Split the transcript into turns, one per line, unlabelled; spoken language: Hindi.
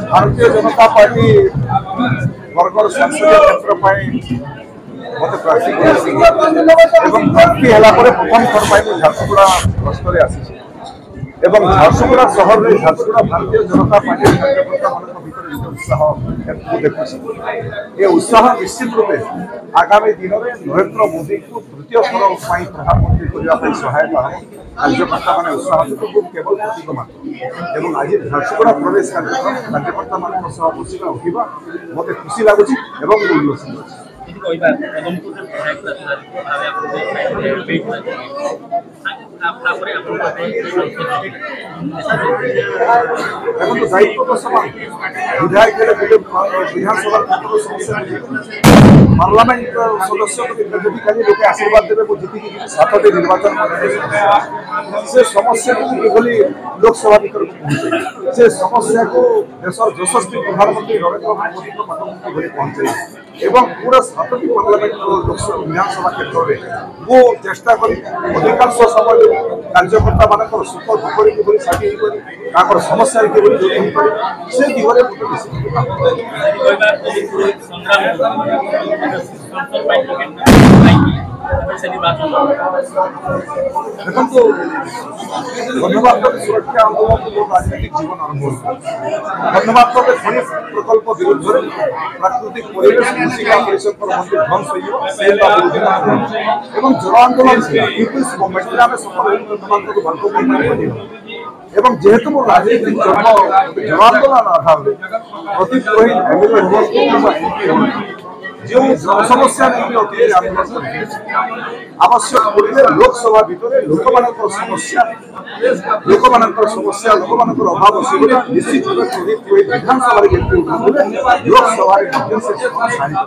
भारतीय जनता पार्टी बरगढ़ संसदीय क्षेत्र मत प्रार्थी प्रार्थी है प्रथम थर पर झारसुगुड़ा गस्तर आसी झारसुगुड़ा सहर में झारसुगुड़ा भारतीय जनता पार्टी कार्यकर्ता मान भर उत्साह देखुची ये उत्साह निश्चित रूपे आगामी दिन में नरेंद्र मोदी को तृतीय थर प्रधानमंत्री करने सहायता कार्यकर्ता मैंने उत्साह केवल प्रतीक मात्र आज झारसुगुड़ा प्रवेश कार्यक्रम कार्यकर्ता मान बसिका उठा मत खुशी लगुच उल्लसित देखो दायित्व तो समान विधायक विधानसभा समस्या पार्लियामेंट सदस्य लोग आशीर्वाद देवे जीति 7टी निर्वाचन से समस्या को लोकसभा भर पहुंचे से समस्या को देशर यशस्वी प्रधानमंत्री नरेंद्र मोदी पाखक पहुंचे एवं पूरा 7टी पार्लियामेंट लोकसभा विधानसभा क्षेत्र में वो चेष्टा कर अधिकांश समय कार्यकर्ता मान सुख दुख साथी समस्या से दिगरे देखो धन्यवाद सुरक्षा आंदोलन राजनीतिक जीवन आरंभ धन्यवाद खनि प्रकल्प विरुद्ध प्राकृतिक परिवेश मूषिका परिषद ध्वंस जन आंदोलन गवर्नमेंट आम सफल धन्यवाद एवं जेहेतु मो राजनीतिक जन्म जन आंदोलन आधार प्रतिद्वंदी जो समस्या नहीं आवश्यक पड़े लोकसभा भितर लोक समस्या लोक अभाव निश्चित भाव विधानसभा लोकसभा